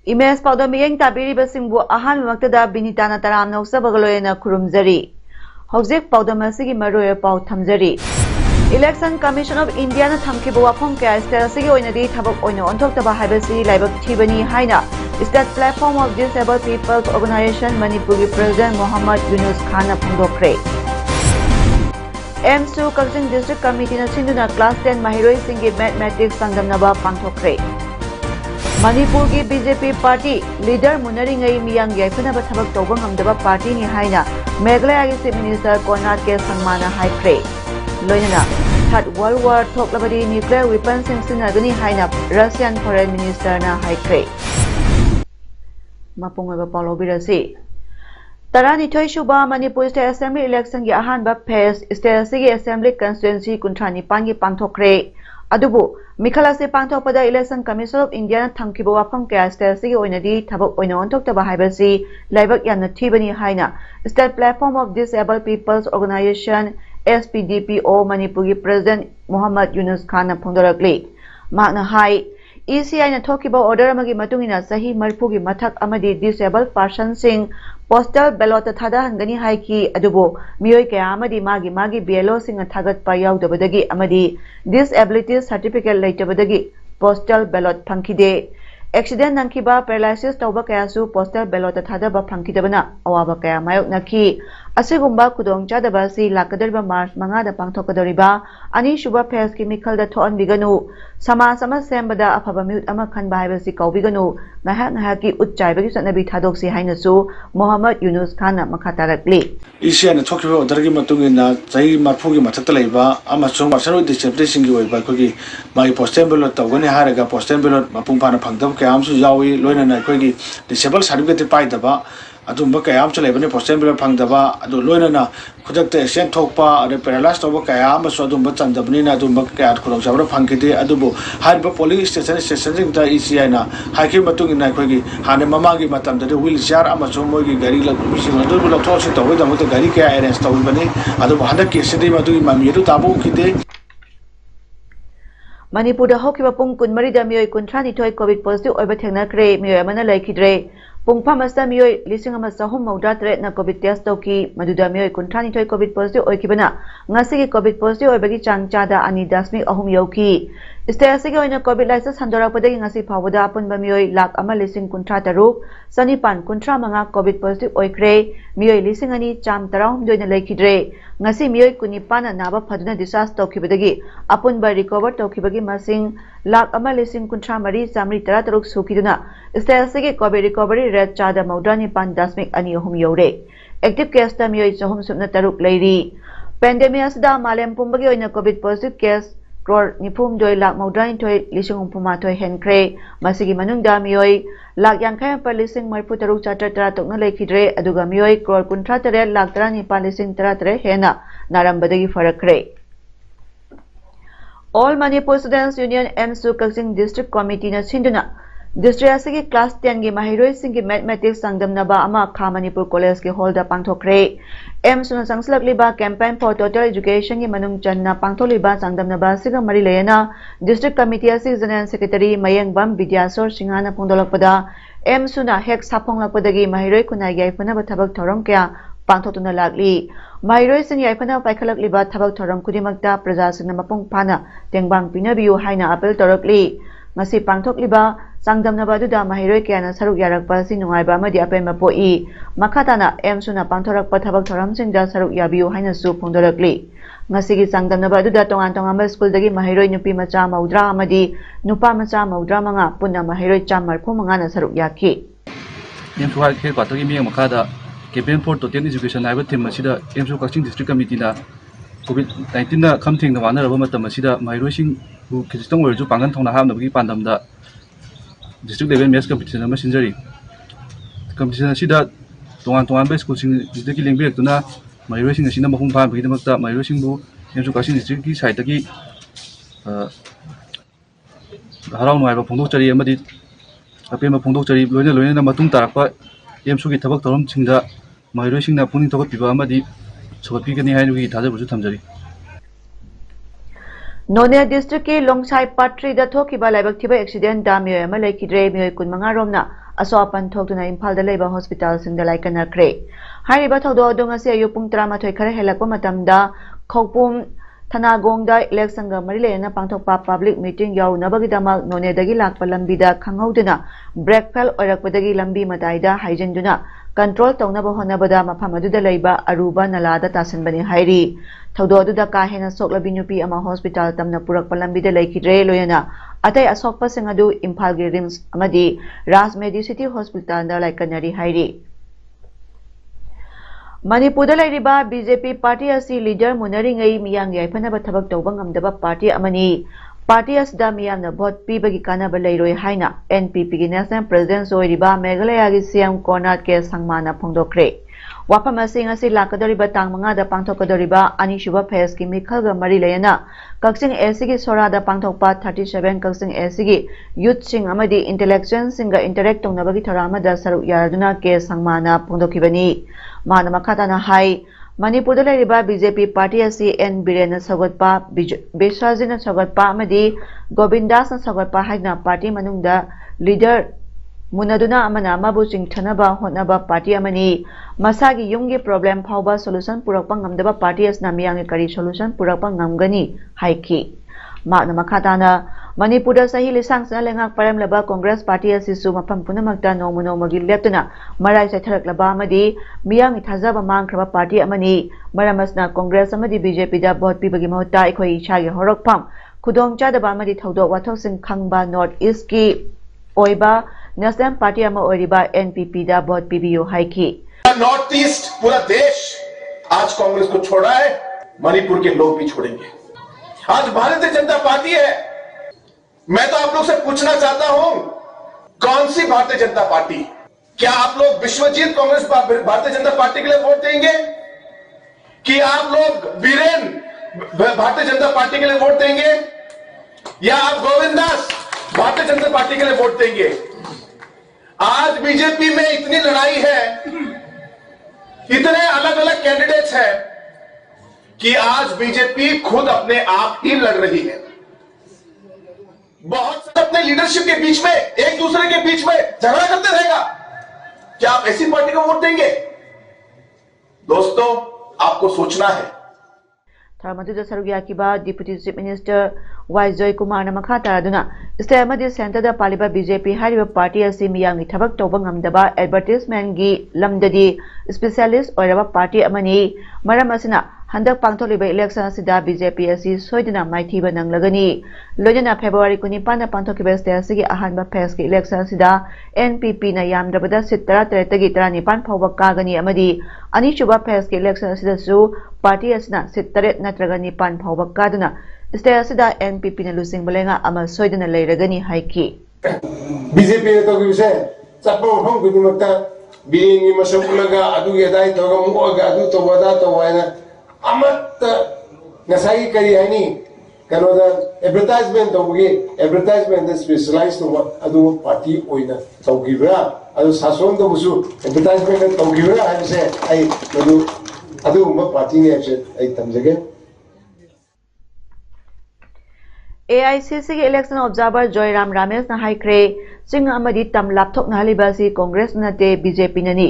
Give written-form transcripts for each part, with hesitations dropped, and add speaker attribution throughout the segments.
Speaker 1: Image powder miyeng tabiri basingbu ahan maktada binitana taram nausabagaloyena kurumzari. Hojek powder masigi maroya paw thamjari. Election Commission of India na thamkibu wafam kaya state asigi oinadi thabak oina onthoktaba haibasi laibak thibani haina State Platform of Disabled People's Organization Manipuri President Muhammad Yunus Khan na phongdokre. MSU Kachin District Committee na sinduna Class 10 mahiroi singi mathematics sangdamnaba pangthokre. Manipur की BJP party leader मुनरिंगई Meiyang याइफनब थबक तौबा ngamdaba party नि हाइना मेघालय की chief minister Conrad K संगमाना हाइख्रे लोइना third world war थोकलबदी nuclear weapon सिंगसिनगनी हाइना रशियन फॉरेन मिनिस्टर ना हाइख्रे मपुंगबा पालोबिरसी तरानिथोय सुबा मणिपुर स्टेट असेंबली इलेक्शन की अहानबा फेस स्टेट की असेंबली कंस्टिट्युएंसी 35 की पांथोखरे अदुबु मिखलासे पांथोपदा इलेक्शन कमीशन ऑफ इंडिया थंकिबो वाफम कया स्टेट सिगी ओइनदी थबक ओइना ओंथोक्तबा हाइबसी लाइबक यामना थीबनी हाइना state platform of disabled peoples organization SPDPO Manipur की प्रेसिडेंट मोहम्मद यूनुस खान ना फोंदरकली माकना हाई ECI na thokiba order amagi matungina sahi marfu gi mathak amadi disabled person sing postal ballot thada hangani hai ki adubo miyoi kaya amadi magi BLO sing thagat pa yaudabadagi amadi disability certificate leitabadagi postal ballot phangkide accident nangkiba paralysis tawba kaya su postal ballot thada ba phangkidabana awaba kaya mayok nakhi asigumba kudong chadaba si lakadariba March 5 da pangthokadariba ani shuba phase ki mikhal da thon biganu sama sembada afaba mute ama khanba haibasi kaubiganu naha ki utchai bagi sanabi thadok si haina su Muhammad Yunus Khan na makhatarakli
Speaker 2: ECI na thokiba order gi matungina chai marfu gi mathata leiba ama chung marshal disability sing gi oiba ko gi mai postal ballot tawgani haraga postal ballot mapung pana phangdab kayam su yawi loina na ko gi disabled certificate pai daba adumba kayam chale bane postal ballot phangdaba adu loina na khujak te sen thokpa ade paralyzed toba kayam so adumba chandabni na adumba kaya khurong sabra phangkide adubu harba police station jing da ECI na haiki matung ina ko gi hane mama gi matam da wheelchair ama so moi gi gari la isi adu la thos to da mo gari kaya arrange to bane adu handa ke sidi matu mami ru tabu kide
Speaker 1: Manipur da hokiba pung kunmari da miyoi kuntrani toy covid positive oiba thengnakre miyoi amana laikhidre pungpham asta miyoi lising ama sahum mauda tret na covid test toki maduda miyoi kuntrani toy covid positive oikibana ngasi gi covid positive oibagi changchada ani dasmi ahum yoki state asigi oina covid license handorakpadagi ngasi phawada apunba miyoi lakh ama lising kuntra taruk sanipan kuntra manga covid positive oikre miyoi lising ani cham tarawum doina laikhidre ngasi miyoi kunipana naba phaduna discharge tokibadagi apunba recover tokibagi masing lakh ama lising kuntra mari samri tara taruk sukiduna state asigi covid recovery rate chada maudani pan dasmik ani ahum yore active case ta miyoi chahum subna taruk leiri pandemic asda malem pumbagi oina covid positive case crore nifum doi lakh maudani thoi lising umpuma thoi henkre masigi manungda miyoi lakh yankhai pa lising marfu taruk chatra tara tokna lekhidre aduga miyoi crore kuntra tare lakh tara ni pa lising tara tare hena narambadagi farakre All Manipur Students Union MSU Kachin District Committee na sinduna District asigi class 10 gi mahiroi singi mathematics sangdamnaba ama kha Manipur College ki hall da pangthokre MSU na sangslakliba campaign for total education gi manung channa pangtholiba sangdamnaba siga mari leyana District Committee asigi General Secretary Mayangbam Vidyasor Singhana pungdolakpada MSU na hek saphonglakpadagi mahiroi kunai yaifana ba thabak thorom kya pangthotuna lakli mahiroi sing yaifana paikhalakliba thabak thorom kudimakta praja singna mapung phana tengbang pinabiu haina appeal torakli ngasi pangthokliba sangdamnaba duda mahiroi kyana saruk yarakpa si nungaiba amadi apema poi makhatana MSU na pangthorakpa thabak thoram singda saruk yabiu haina su phongdorakli ngasi gi sangdamnaba duda tongan tongan school dagi mahiroi nupi macha maudra amadi nupa macha maudra manga punna mahiroi chamar phumanga na saruk yakhi
Speaker 3: MSU ha ke kwatagi mi makada campaign for total education haiba theme asida MSU Kachin District Committee na COVID-19 na khamthing na wana raba matam asida mahiroi sing bu khistong orju pangan thongna hamna gi pandamda district level match competition ama sinjari competition asida tongan tongan ba school sing sidaki lengbi tuna mairoi sing asina mahung phan bagi damakta mairoi sing bu emsu kasing district ki side taki harau noi ba phongdok chari amadi apema phongdok chari loina loina na matung tarakpa emsu ki thabak thorom singda mairoi singna puning thokat piba amadi sokat pi kani hainu ki thaja buju thamjari
Speaker 1: None district ki Longsai Patri da thokiba laibak thiba accident da mioy ama laikidre mioy kunmanga romna asopan thokduna Imphal da leiba hospital singda laikana kre hariba thodo adong ase ayu pung 13 khare helakpa matamda khokpum Thanagongda election ga mari lena pangthokpa public meeting yaunabagi damak none dagi lakpa lambi da khanghauduna break fail oirakpadagi lambi mataida haijenduna control taunaba honabada mafam aduda leiba aruba nalada tasanbani hairi thodo aduda ka hena soklabi nupi ama hospital tamna purakpa lambi da laikidre loyana atai asokpa sing adu Imphal gi rims amadi Rajmedi city hospital da laikanari hairi Manipurda lairiba BJP party asi leader munaringai miyang yaifanaba thabak tawba ngamdaba party amani party asda miyamna vote pibagi kanaba leiroi haina NPP gi national president soiriba Meghalaya gi CM Konat ke sangmana phongdokre wafam asing asi lakadoriba tangmanga da pangthokadoriba anishuba phase ki mikhalga mari layana kaksing AC gi sorada pangthokpa 37 kaksing AC gi youth sing amadi intellectual singa interact tongnabagi thorama da saruk yaraduna ke sangmana phongdokibani Mana makatana hai Manipurda lairiba BJP party asi N Birena sagatpa Biswajina sagatpa amadi Govindas na sagatpa haina party manungda leader munaduna amana mabu chingthanaba hotnaba party amani masagi yunggi problem phauba solution purakpa ngamdaba party asna miyangi kari solution purakpa ngamgani haiki Mana makatana Manipurda sahi lisang sa lengak paramlaba Congress party asisu mafam punamakta nomunomagi leptuna marai saithaраklaba amadi miyang ithajaba mangkraba party amani maramasna Congress amadi BJP da vote pibagi mahutta ikhoi ichagi horokpham khudong chadaba amadi thodok wathok sing khangba North East ki oiba national party ama oiriba NPP da vote pibiyo haiki
Speaker 4: north east पूरा देश आज कांग्रेस को छोड़ा है मणिपुर के लोग भी छोड़ेंगे आज भारतीय जनता पार्टी है मैं तो आप लोग से पूछना चाहता हूं कौन सी भारतीय जनता पार्टी क्या आप लोग विश्वजीत कांग्रेस भारतीय जनता पार्टी के लिए वोट देंगे कि आप लोग बीरेन भारतीय जनता पार्टी के लिए वोट देंगे या आप गोविंद दास भारतीय जनता पार्टी के लिए वोट देंगे आज बीजेपी में इतनी लड़ाई है इतने अलग अलग कैंडिडेट्स हैं कि आज बीजेपी खुद अपने आप ही लड़ रही है बहुत से अपने लीडरशिप के बीच में एक दूसरे के बीच में झगड़ा करते रहेगा क्या आप ऐसी पार्टी को वोट देंगे दोस्तों आपको सोचना है
Speaker 1: Tharmatuda sarugya kiba Deputy Chief Minister Y Joy Kumar na makha taraduna state amadi center da paliba BJP hariba party asi miyangi thabak tawba ngamdaba advertisement gi lamdadi specialist oiraba party amani maram asina handak pangtholiba election asida BJP asi soidina maithiba nanglagani loina February 19 na pangthokiba state asigi ahanba phase ki election asida NPP na yamdrabada sit 13 tagi 19 phawba kagani amadi ani chuba phase ki election asida su party asina sit 3 natraga 9 phawba kaduna state asida NPP na lusing balenga ama soidina leiragani haiki
Speaker 5: BJP to gise chapo hong gudimakta biringi masakulaga adu gedai to ga muga adu to wada to waina amat nasai kari hani kanoda advertisement to gi advertisement is specialized to adu party oina to gibra adu sason to busu advertisement to gibra ai se ai adu ma party ne ai tamjage
Speaker 1: AICC ki election observer Joyram Ramesh na haikre sing amadi tam lapthok na haliba si Congress na te BJP na ni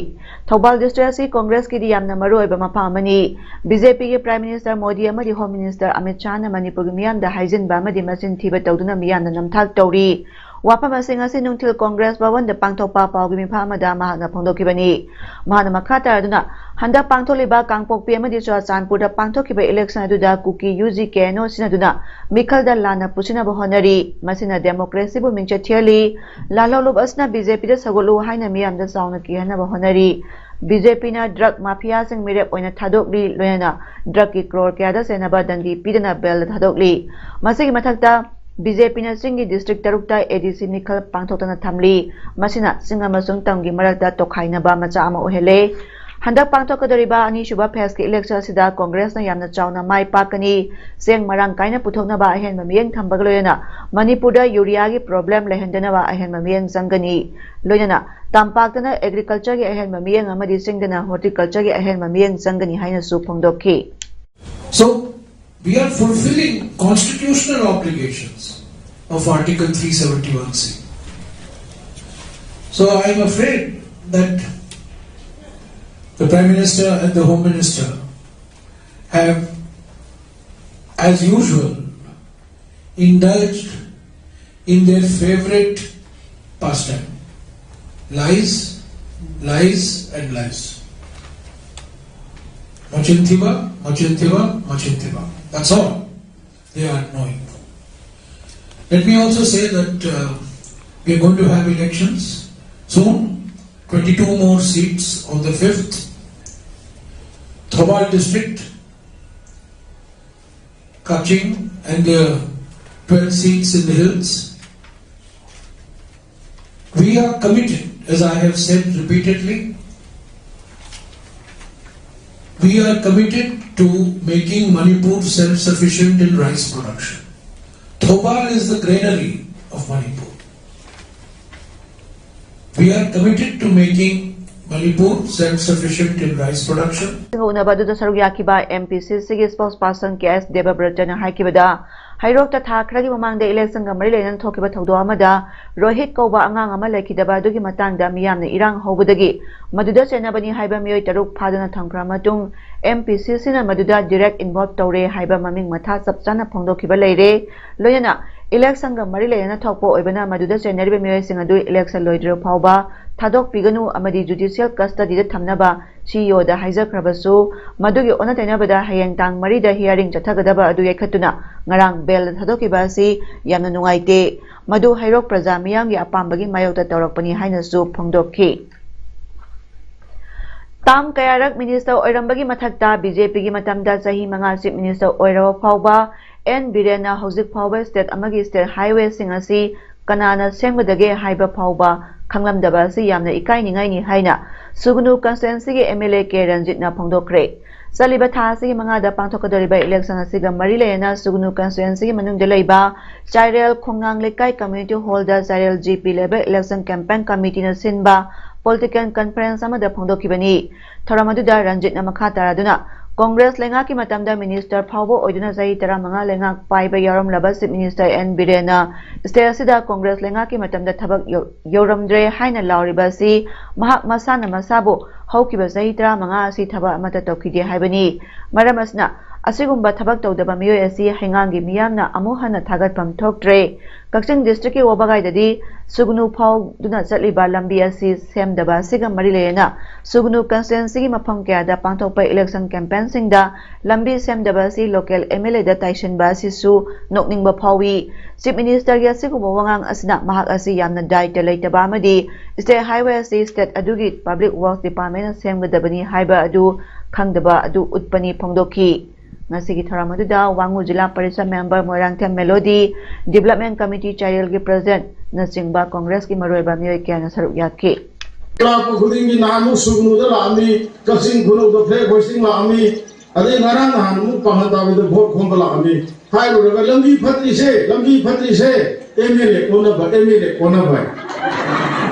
Speaker 1: Thobal district si Congress ki di yamna maru oiba mafa amani BJP ki Prime Minister Modi amadi Home Minister Amit Shah na Manipur gi miyam da haijin ba amadi masin thiba tawduna miyam na namthak tawri wapam asing asi nungthil Congress bawan da pangthokpa pawgi mifa amada mahakna phongdokibani mahana makha taraduna handa pangtholiba kangpokpi amadi Churachandpur da pangthokiba election aduda kuki UG keno sinaduna mikhal da lana pusina ba honari masina democracy bu mingcha thiali lalolub asna BJP da sagolu haina miyam da sauna ki hana ba honari BJP na drug mafia sing mirep oina thadokli loyana drug ki crore kya da senaba dangi pidana bel thadokli masigi mathakta BJP na Singhi District Tarukta ADC Mikhal Pangthokna Thamli Masina Singa Masung Tamgi Marakta Tokhainaba Macha Ama Ohele Handak Pangthokadoriba Ani Shuba Phase ki election sida Congress na yamna chawna mai pakani Seng Marang Kaina Puthoknaba ahen mamiyeng thambagloyana Manipurda urea gi problem lehendanaba ahen mamiyeng sangani loyana Tampaktana agriculture gi ahen mamiyeng amadi singdana horticulture gi ahen mamiyeng sangani haina su phongdokhi.
Speaker 6: So we are fulfilling constitutional obligations of Article 371C. So I am afraid that the Prime Minister and the Home Minister have, as usual, indulged in their favorite pastime: lies, lies and lies. Machintiba, Machintiba, Machintiba. That's all they are knowing. Let me also say that we are going to have elections soon. 22 more seats on the 5th. Thobal district, Kaching, and 12 seats in the hills. We are committed, as I have said repeatedly, we are committed to making Manipur self-sufficient in rice production. Thobal is the granary of Manipur. We are committed to making Manipur self-sufficient in rice production.
Speaker 1: Unabadu Saruyakiba MPCC spokesperson KS Debabrajana Haikibada Hairokta Thakragi Mamangda election Gamari and Tokiba Todo Amada Rohit Koba Angang Amaleki Dabadugi Matanda Miyam Irang Hobudagi Maduda Senabani Haiba Mio Taruk Padana Tankramatung MPCC na Maduda direct involved Tore Haiba Maming Mata Sabsana Pondokiba Lere Loyana election Gamari and Topo Ibana Maduda Senari Mio Singadu election Loidro Pauba Tadok Piganu Amadi judicial custody the Tamnaba CEO da Haiza Krabasu Madugi Onatanabada Hayang Tang Marida hearing Chatagadaba Adu Yakatuna Ngarang Bel Tadoki Basi Yamanuaite Madu Hairok Prazamiang Yapambagi Mayota Torokpani Hainasu Pongdoki Tam Kayarak Minister Oirambagi Matakta BJP gi Matamda Sahi Manga Chief Minister Oirawa Pauba N Birena Hozik Pauba State Amagi State Highway Singasi Kanana Sembadage Haiba Pauba Kanglamdaba Si Yamna Ikai Ningai Ni Haina Sugunu Constituency gi MLA K Ranjitna Pongdokre Saliba Thasi Mangada Pangtokadoriba election asiga Marilena Sugunu Constituency Manungda Leiba Chirel Khongang Lekai Community Hall da Chirel GP level election campaign committee na sinba political conference amada phongdokibani Thoramadu Ranjitna Makha Taraduna Congress Lengaki Matamda Minister Paubo Oiduna Zai Taramanga Lengak Paiba Yaram Labasi Minister N Birena Stasida Congress Lengaki Matamda Tabak Yoramdre Haina Lauribasi Mahak Masana Masabo Hokiba Zai Taramanga Si Taba Mata Tokidi Haibani Maramasna Asigumba Tabak Todaba Miosi Hangangi Miyamna Amuhana Tagat Pam Toktre Kakching District Wabagai Dadi Sugunu Pau Duna Zatliba Lambiasi Sem Daba Siga Marilena Sugunu Constituency Mapangkya da Pangtokpa election campaign Singda Lambi Sem Dabasi local MLA da Taishan Basi Su Nokning Bapawi Chief Minister Yasiku Wangang Asina Mahak Asi Yamna Dai Talaitaba Madi State Highway Asi State Adugi Public Works Department Sem Dabani Haiba Adu Kangdaba Adu Utpani Pongdoki Nasigi Thoramaduda Wangu Jila Parishad member Moirangthem Melody Development Committee Chirel gi President Nasingba Congress ki Maroiba Miyoi Kya Saruk Yaki
Speaker 5: Klapu Kudingi Namu Sugnu da Lami Kasing Kuno da Flag Hosting Lami Ade Narang Hanu Pahanta with the vote Komba Lami Hai Ruga Lambi Patri se MLA Onaba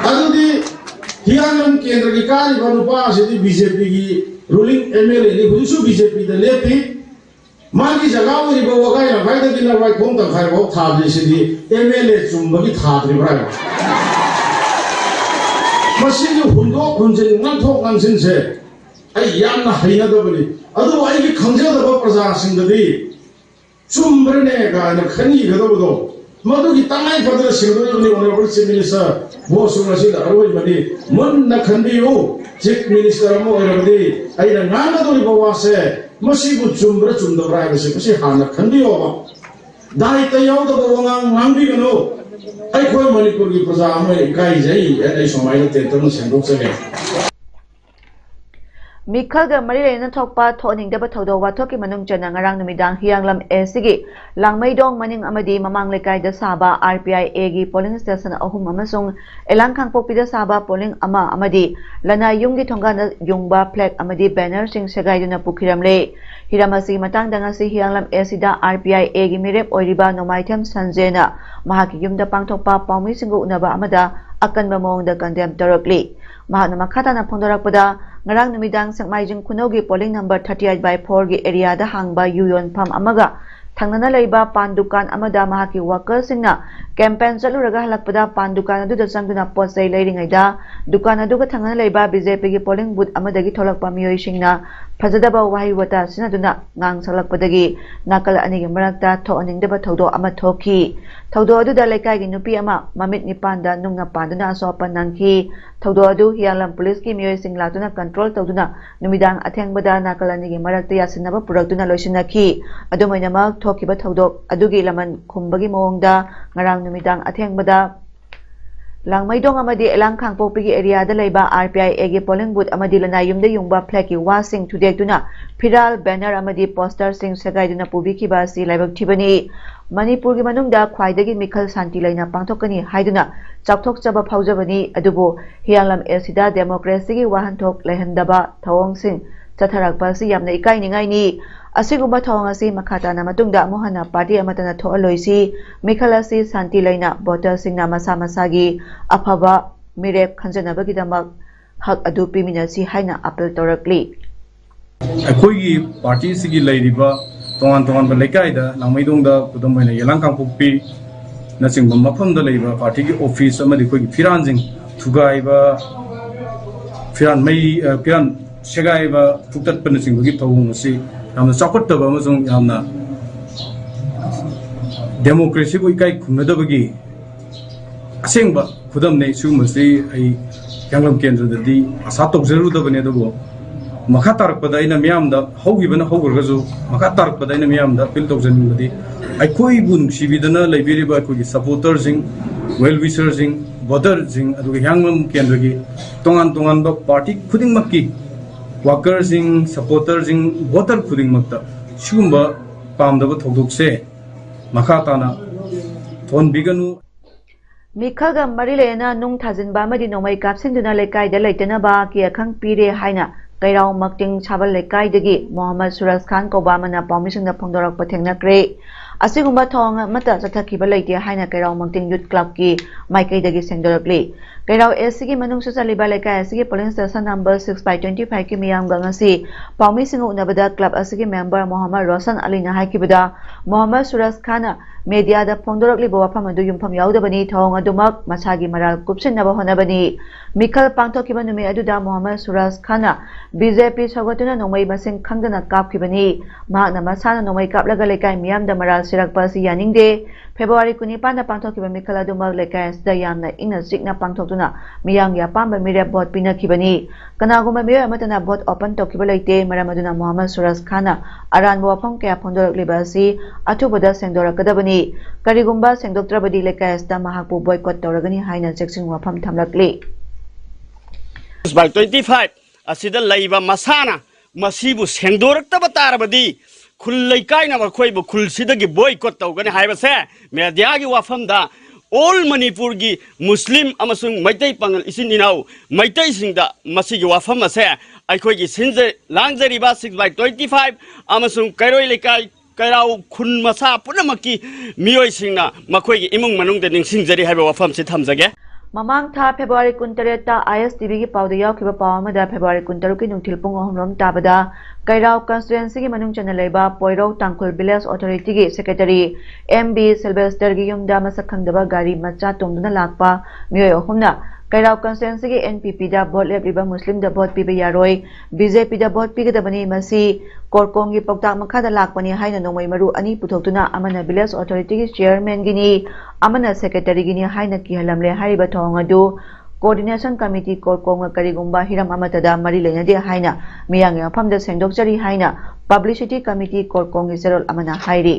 Speaker 5: Adudi Hianam Kendra ki Kali Vanupa Sidi BJP ki ruling MLA ni Husu BJP da Lepi Magi Jagawa ni Bawagai na Vaida Kina Vai Kongta Khai Bok Thabli Sidi MLA Chumbagi Thabri Brai Masigi Hundo Kunjin Nantok Nansin se Ai Yamna Haina Dabani Adu Aigi Khanja Daba Praja Singadi Chumbrene Ga na Khani Gadabo Madu ki Tamai Padra Singadi ni Honorable Chief Minister Bosu Nasida Arwai Mani Mun na Khandiyu Chief Minister Amo Erabadi Ai na Ngana Dori Bawa se Masibu Chumbra Chumdabra Basi Kasi Hana Khandiyo Dai Tayaw Daba Wangang Ngambi Gano Ai Khoi Manipur ki Praja Amo Ikai Jai Ai Somai Tentam Sendok Sege
Speaker 1: Mikhalga Marilena Tokpa Toning Deba Todo Watoki Manung Janangarang Midang Hianglam Esigi Langmaidong Maning Amadi Mamang Lekai de Saba RPI Egi Polling Station Ahum Amasung Elangkang Popida Saba Polling Ama Amadi Lana Yungi Tongana Yungba Plek Amadi Banner Sing Segaiduna Pukiramle Hiramasi Matang Dangasi Hianglam Esida RPI Egi Mirep Oiriba Nomaitem Sanjena Mahaki Yumda Pangtokpa Paumi Singu Unaba Amada Akan Bamong the Condemned directly Mahana Makata na Pondorakpada Ngarang Numidang Sangmaijing Kunogi polling number 38/4 gi area da hangba yuyon pham amaga thangnana leiba pandukan amada mahaki worker singna campaign chaluraga halakpada pandukan adu da sangduna posai leiringai da dukan adu ga thangnana leiba BJP gi polling booth amadagi tholakpa miyoi singna phajadaba wahi wata sinaduna ngang salakpadagi nakal ani gi marakta thoaningdaba thodo ama thoki thodo adu da lekai gi nupi ama mamit nipanda nungna panduna asopan nangki thodo adu hialam police ki miyoi singla tuna control tawduna numidang athengbada nakalani gi marakta yasinaba puraktuna loisinaki adumainama thokiba thodok adugi laman khumbagi mawongda ngarang numidang athengbada Langmaidong amadi Elangkang Popigi area da leiba RPI egi polling booth amadi lana yumda yungba fleki wasing tudekduna piral banner amadi poster sing sagaiduna pubiki basi laibak thibani Manipur gi manungda khwaidagi mikhal santi laina pangthokani haiduna chakthokchaba phaujabani adubo hianglam esida democracy gi wahanthok lehandaba thawong chatharakpa si yamna ikai ningai ni asigumba thawong asi makhatana matungda mohana party amatana thoaloisi mikhal asi santi laina voter singna masa masagi afaba mirep khanjanabagi damak hak adu piminasi haina appeal torakli
Speaker 7: अखोई party से लेरिबा तोंगान तोंगान बा लेकाइदा नामैदोंदा कुदम होइना यलांकां पोपी नसिंग मफमदा लेबा party की office अमदि कोई फिरानजिंग थुगाइबा फिरान मई फिरान सेगाइबा फुक्तत पनसिंग बगी थौमसी यामना चाकटतबा अमसुंग यामना democracy को इकाई खुमनदबगी असेंगबा खुदमने सुमसी आई यांगलम केंद्रददी आसा तौजरुदबने दबो Maka tarakpada ina miyamda hawgibana hawgargazu maka tarakpada ina miyamda appeal tawjaningadi aikoi bun sibidana laibiriba aikoi supporters sing well wishers sing voters sing aduga hyanglam kendragi tongan tongan ba party khudingmakki workers sing supporters sing voter khudingmakta sugumba pamdaba thodokse maka tana thon biganu
Speaker 1: Mikhaga Marilena nung thajinba amadi nomai kapsinduna lekai da leitana ki akhang pire haina Kairao Makting Chabal Lekai Degi Muhammad Suraj Khan Kobamana Permission the Pondorak Patengna Kre Asigumba Tong Mata Sataki Balaitia Haina Kairao Makting Youth Club Ki Mike Degi Sendorakli Kairao Esigi Manung Susali Baleka Esigi Polling Station number 6/25 Ki Miyam Gangasi Permission Unabada Club Asigi member Muhammad Rosan Ali Nahakibada Muhammad Suraj Khan Media da Pondorakli Bawapam Adu Yumpam Yaudabani Tong Adumak Masagi Maral Kupsin Nabahonabani Mikhal Pangtokiba Numi Aduda Muhammad Suraj Khan BJP Sagatuna Nomai Masing Kangdana Kapkibani Mahana Masana Nomai Kaplaga Lekai Miam da Maral Sirakpasi Yaningde February Kunipanda Pangtokiba Mikhala Dumak Lekai Dayamna Ina Signa Pangtokuna Miyang Yapamba Mire Bot Pina Kibani Kanaguma Mira Matana Bot Open Tokiba Late Maramaduna Muhammad Suraj Khan Aran Wapam Kaya Pondorak Libasi Atubada Sendora Kadabani Karigumba Sendoktrabadi Lekai Sta Mahapu Boycott Toragani Haina Section Wapam Tamlakli
Speaker 8: by 25 asida laiba masana masibu sengdoraktaba tarabadi khulai kaina ba khoibu khulsidagi boycott tawgani haibase media gi wafamda all manipur gi muslim amasung maitai pangal isin inau maitai singda masigi wafam ase aikhoi gi sinje langjariba 6/25 amasung kairoi lekai kairau khun masa punamaki miyoi singna makhoi gi imung manung de ningsingjari haiba wafam se thamjage
Speaker 1: Mamang tha February 23 ISTV gi pawda yaukhiba pawamada February 23 ki nungthil pung 3 tabada Kairao constituency gi manung chana leiba Poirau Tangkhul village authority gi secretary MB Sylvester gi yumda masak khangdaba gari macha tongduna lakpa miyoi ahumna Kairao constituency gi NPP da vote lebriba Muslim da vote piba yaroi BJP da vote pigadabani masi Korkong gi poktak makha da lakpani haina nomai maru ani puthokuna amana village authority gi chairman gini amana secretary gini haina ki halamle hariba thongadu coordination committee Korkong karigumba hiram amatada mari lenade haina miyang famda sengdokjari haina publicity committee Korkong gi serol amana hairi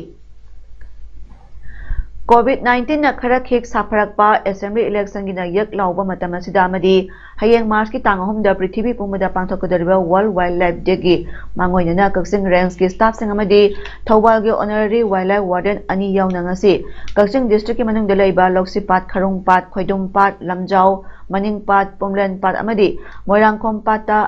Speaker 1: COVID-19 na khara khik saparakpa assembly election gina yak lauba matam asida amadi hayeng March ki tang ahum da Prithvi pumada pangthokadariba World Wildlife Day gi mangoina na Kaksing range ki staff sing amadi Thawbal gi honorary wildlife warden ani yauna ngasi Kaksing district ki manung da leiba Loksipat Kharungpat Khoidumpat Lamjau Maningpat Pumlenpat amadi Moirangkhom pata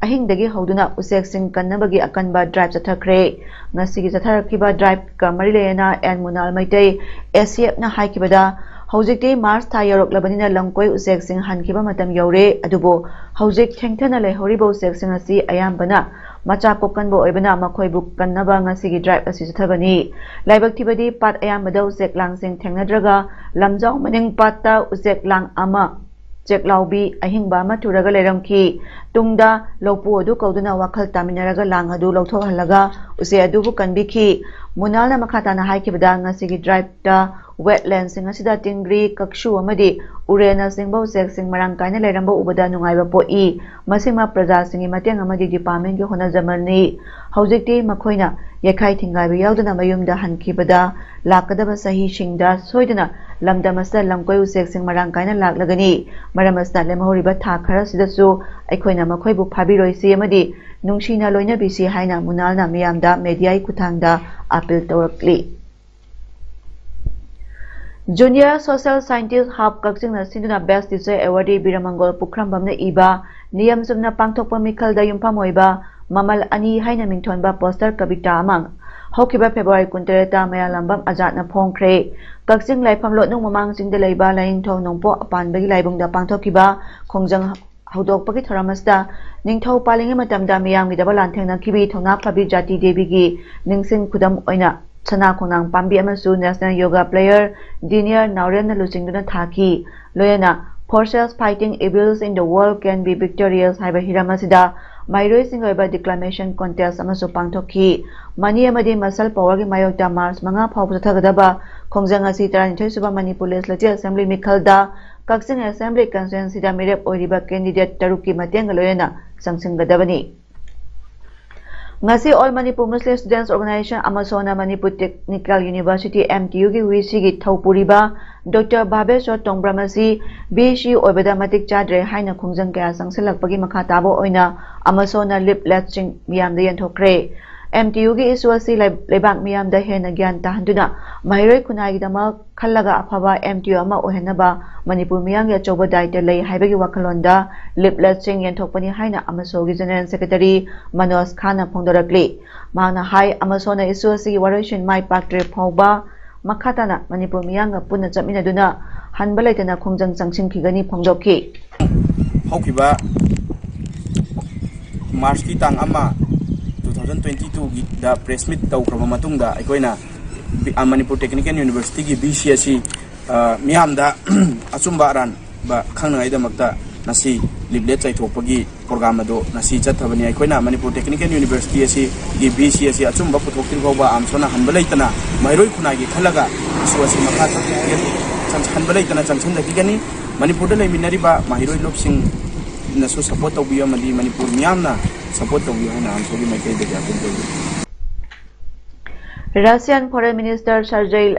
Speaker 1: ahingdagi hoduna usek sing kannabagi akanba drive chathakre ngasigi chatharakhiba drive ka marilena and munal maitai SCF na haikibada hojikti March tha yaroklabanina lamkoi usek sing hankiba matam yore adubo hojik thengthana lehoribo usek sing asi ayambana macha pokanbo oibana makhoi buk kannaba ngasigi drive asi chathabani laibak thibadi pat ayambada usek langsing thengnadraga lamjau maning patta usek lang ama Cek laubi ahingba ma turaga leramki tungda lopu adu kauduna wakhal taminaraga lang adu lotho halaga use adu bu kanbiki munalna makhata na haikibada ngasigi drive ta wetland sing asida tingri kakshu amadi urena singbo sek sing marang kaina leramba ubada nungaiba poi masima praja singi mateng amadi department gi hona jamarni hojikti makhoina yekhai thingaiba yauduna mayumda hankibada lakadaba sahi singda soidana lamdamasa lamkoi usek sing marang kaina laklagani maramasna lemhoriba tha khara sidasu aikhoina makhoibu phabiroi si amadi nungsina loina bisi haina munalna miyamda media kuthangda appeal tawrakli Junior Social Scientist Hub Kaksing na sinduna Best Teacher Awardee Biramangol Pukhrambamna iba niyam sumna pangthokpa mikhalda yumphamoiba mamal ani haina mingthonba poster kavita amang Hokiba February 23 mayalambam azat na phongkhre Kaksing laifam lotnung mamang singda leiba laingthau nongpo apanbagi laibungda pangthokiba khongjang haudokpagi thoramasda ningthau palingi matamda miyamgi daba lanthengna kibi thongna phabi jati devi gi ningsing khudam oina Sana Konang Pambi Amasu National Yoga Player Dinier Nauren Lusingduna Thaki Loyana Forces fighting evils in the world can be victorious Haiba Hiramasida Mairoi Singoiba Declamation Contest Amasu Pangthoki Mani Amadi Masal Power gi Mayokta Mars Manga Phawpu Thagadaba Khongjang asi Taranithoi Suba Manipur Legislative Assembly Mikhalda Kaksing Assembly Constituency da Mirep Oiriba Candidate Taruki Matenga Loyana Sangsinggadabani Ngasi All Manipur Muslim Students Organization Amasona Manipur Technical University MTU gi WC gi Thaupuriba Dr. Bhabeshwar Tongbrahmasi BC Oibada Matik Chadre Haina Khongjang kaya sangsilakpagi makha tabo oina Amasona Lip Latching miyamda yanthokre MTU gi iswasi lebak miyamda hena gyan tahanduna mahiroi khunai gidama khallaga afaba MTU ama ohenaba Manipur miyamya choba daita lei haibagi wakhalonda lip latching yanthokpani haina Amasogi General Secretary Manoj Khana phongdorakli mahna hai Amasona iswasi waroishin mai paktre phawba makhatana Manipur miyanga punna chaminaduna hanba leitana khongjang changsingkhigani phongdokki
Speaker 9: haukiba March ki tang ama 2022 da press meet tawkrama matungda aikoina Manipur Technical University gi BCSC miyamda achumba ran ba khangnai da makta nasi liblet chaithopagi program ado nasi chathabani aikoina Manipur Technical University asi gi BCSC achumba puthoktir bawba amsona hanbalaitana mairoi khunagi khalaga suasi makha chang hanbalaitana changchan da gani Manipur da leminari ba mairoi lopsing nasu support tawbiya mali Manipur miyamna support tawbiya na amsogi maikai da appeal
Speaker 1: Russian Foreign Minister Sergei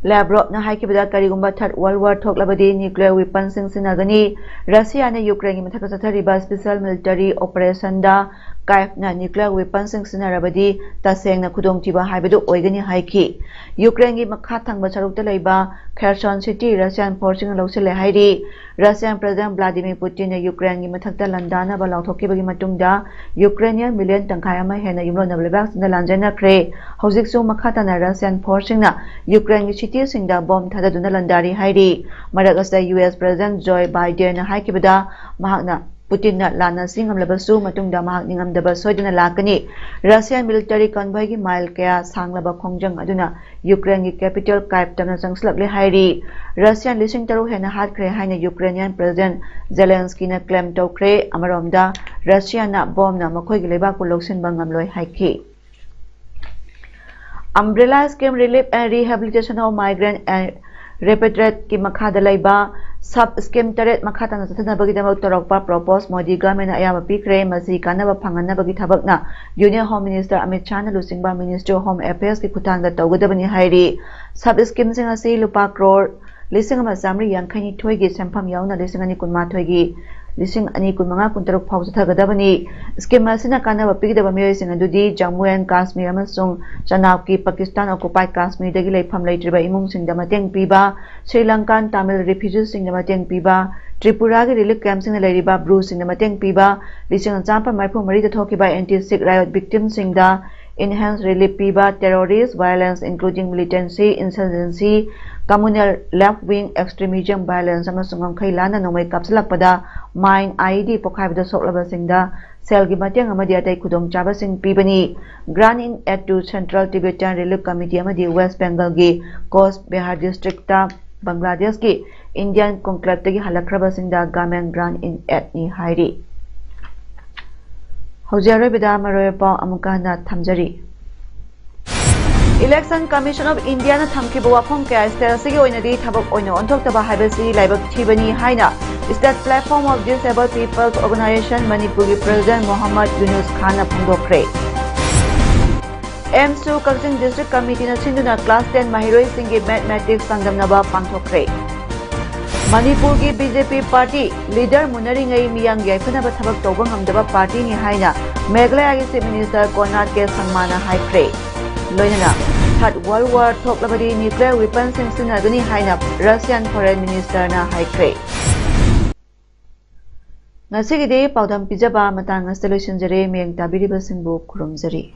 Speaker 1: Lavrov na haikibada karigumba Third World War thoklabadi nuclear weapons sing sinagani Russia na Ukraine gi mathaka chathariba special military operation da Kiev na nuclear weapons sing sinarabadi tasengna khudongtiba haibadu oigani haiki Ukraine gi makha thangba charukta leiba Kherson city Russian forces na lawsile hairi Russian President Vladimir Putin na Ukraine gi mathakta landana ba lawthokibagi matungda Ukrainian million tangkhai ama hena yumlona lebak na lanjana kre hojiksu makha na Russian forces na Ukraine gi city singda bomb thadaduna landari hairi maragasta US President Joe Biden na haikibada mahakna Putin na lana singam labasu matungda mahak ningamdaba soidana lakani Russian military convoy gi mile kaya sanglaba khongjang aduna Ukraine gi capital Kyiv tamna changslagle hairi Russian lising taru hena hatkre haina Ukrainian President Zelensky na claim tawkre amaromda Russia na bomb na makhoi gi leba ku loksin bangamloi haiki Umbrella Scheme Relief and Rehabilitation of Migrant and Repatriate ki makhada laiba Sub scheme taret makhatang satanabagidamag torokpa propose Modi government na ayama pikre masi kanaba panganabagi thabakna Union Home Minister Amit Shah na lusingba Ministry of Home Affairs ki khutangda tawgadabani hairi sub scheme sing asi lupa crore lising ama samri yankhani thoigi sempham yauna lising ani kunma thoigi lising ani kunmanga kuntaruk phau thagadabani scheme asina kanaba pigidaba miyoi sing adudi Jammu and Kashmir amasung Chanab ki Pakistan occupied Kashmir dagi leifam leitriba imung sing da mateng piba Sri Lankan Tamil refugees sing da mateng piba Tripura ki relief camp sing da leiriba Bru sing da mateng piba lising champa maipu mari da thokiba anti-Sikh riot victims sing da enhanced relief piba terrorist violence including militancy insurgency communal left-wing extremism violence amasung angkhailana nomai kapsalakpada mine IED pokhaibda soklaba singda selgi mateng amadi atai khudong chaba sing pibani grant in aid to Central Tibetan Relief Committee amadi West Bengal gi Coast Behar district ta Bangladesh ki Indian conclave tagi halakraba singda government grant in aid ni hairi Hojare bida maroy pa amuka na thamjari Election Commission of India na thamkiba wafam kaya state asigi oinadi thabak oina onthokta habasi laibak thibani haina State Platform of Disabled People's Organization Manipuri President Muhammad Yunus Khan na phongdokre MSU Kachin District Committee na sinduna Class 10 mahiroi singi mathematics sangdamnaba pangthokre Manipur ki BJP party leader Munaringai miyang yaifanaba thabak tawba ngamdaba party ni haina Meghalaya ki Chief Minister Konark ke sangmana haikre Loinana Third World War thoklabadi nuclear weapons sing sinagani haina Russian Foreign Minister na haikre Ngasigide paudam pijaba matang solution jare meng tabiriba singbu khurumjari